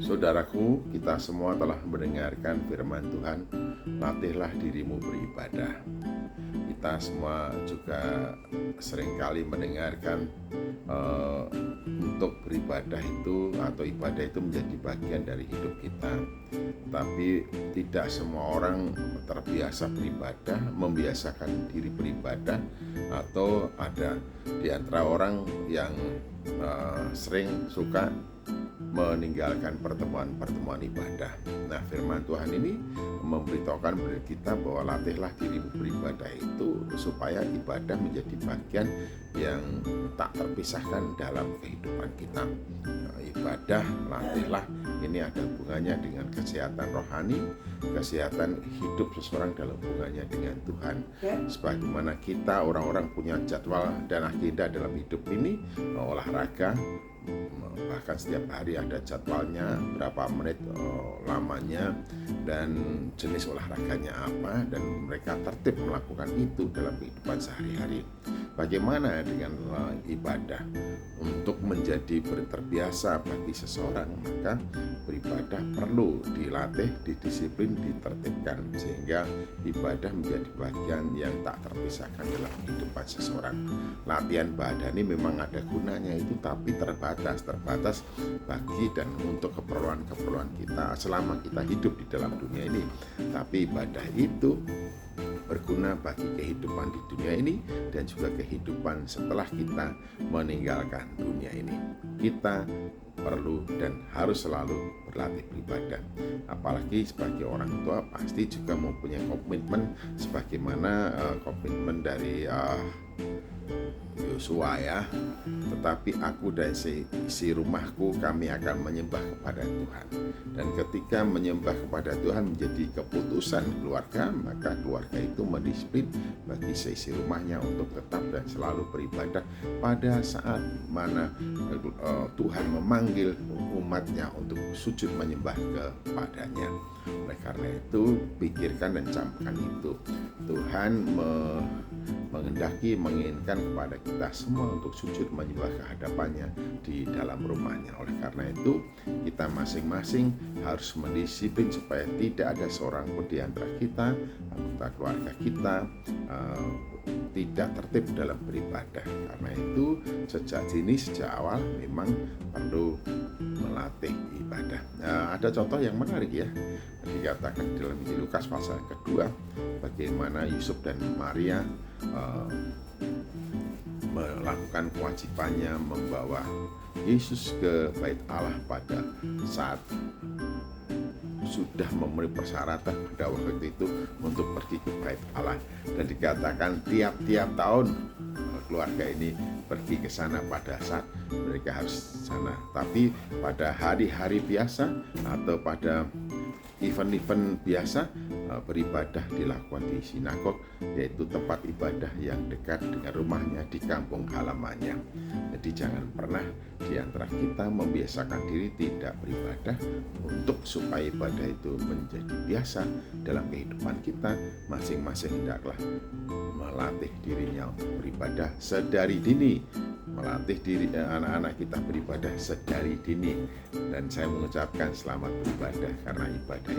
Saudaraku, kita semua telah mendengarkan firman Tuhan, latihlah dirimu beribadah. Kita semua juga seringkali mendengarkan untuk beribadah itu atau ibadah itu menjadi bagian dari hidup kita. Tapi tidak semua orang terbiasa beribadah, membiasakan diri beribadah, atau ada di antara orang yang sering suka meninggalkan pertemuan-pertemuan ibadah. Nah, firman Tuhan ini memberitahukan kepada kita bahwa latihlah dirimu beribadah itu supaya ibadah menjadi bagian yang tak terpisahkan dalam kehidupan kita. Ibadah, latihlah, ini ada hubungannya dengan kesehatan rohani, kesehatan hidup seseorang dalam hubungannya dengan Tuhan. Sebagaimana kita orang-orang punya jadwal dan agenda dalam hidup ini, olahraga, bahkan setiap hari ada jadwalnya, berapa menit lamanya, dan jenis olahraganya apa, dan mereka tertib melakukan itu dalam kehidupan sehari-hari. Bagaimana dengan ibadah? Untuk menjadi terbiasa bagi seseorang, maka beribadah perlu dilatih, didisiplin, ditertibkan, sehingga ibadah menjadi bagian yang tak terpisahkan dalam kehidupan seseorang. Latihan badani memang ada gunanya itu, tapi terbatas bagi dan untuk keperluan kita selama kita hidup di dalam dunia ini. Tapi ibadah itu berguna bagi kehidupan di dunia ini dan juga kehidupan setelah kita meninggalkan dunia ini. Kita perlu dan harus selalu berlatih beribadah. Apalagi sebagai orang tua pasti juga mempunyai komitmen sebagaimana komitmen dari Yosua ya. Tetapi aku dan isi rumahku kami akan menyembah kepada Tuhan. Dan ketika menyembah kepada Tuhan menjadi keputusan keluarga, maka keluarga itu mendisiplin bagi seisi rumahnya untuk tetap dan selalu beribadah pada saat mana Tuhan memanggil umatnya untuk sujud menyembah kepadanya. Oleh karena itu, pikirkan dan camkan itu. Tuhan menginginkan kepada kita semua untuk sujud menyembah kehadapannya di dalam rumahnya. Oleh karena itu, kita masing-masing harus mendisiplin supaya tidak ada seorang pun di antara kita, anggota keluarga kita, tidak tertib dalam beribadah. Karena itu, sejak awal memang perlu melatih ibadah. Ada contoh yang menarik ya, dikatakan dalam Injil Lukas pasal kedua, bagaimana Yusuf dan Maria melakukan kewajibannya membawa Yesus ke bait Allah pada saat sudah memenuhi persyaratan pada waktu itu untuk pergi ke bait Allah. Dan dikatakan tiap-tiap tahun keluarga ini pergi ke sana pada saat mereka harus sana. Tapi pada hari-hari biasa atau pada event-event biasa, beribadah dilakukan di sinagog, yaitu tempat ibadah yang dekat dengan rumahnya di kampung halamannya. Jadi jangan pernah di antara kita membiasakan diri tidak beribadah untuk supaya ibadah itu menjadi biasa dalam kehidupan kita. Masing-masing hendaklah melatih dirinya untuk beribadah sedari dini, melatih diri anak-anak kita beribadah sedari dini. Dan saya mengucapkan selamat beribadah, karena ibadah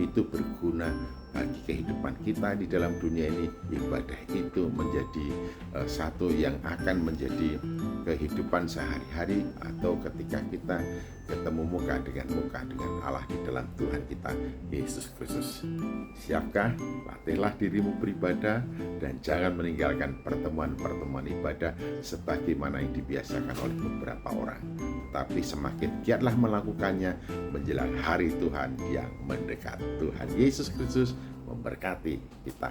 itu berguna bagi kehidupan kita di dalam dunia ini. Ibadah itu menjadi satu yang akan menjadi kehidupan sehari-hari, atau ketika kita ketemu muka dengan Allah di dalam Tuhan kita Yesus Kristus. Siapkah? Latihlah dirimu beribadah dan jangan meninggalkan pertemuan-pertemuan ibadah sebagaimana yang dibiasakan oleh beberapa orang. Tapi semakin giatlah melakukannya menjelang hari Tuhan yang mendekat. Tuhan Yesus Kristus memberkati kita.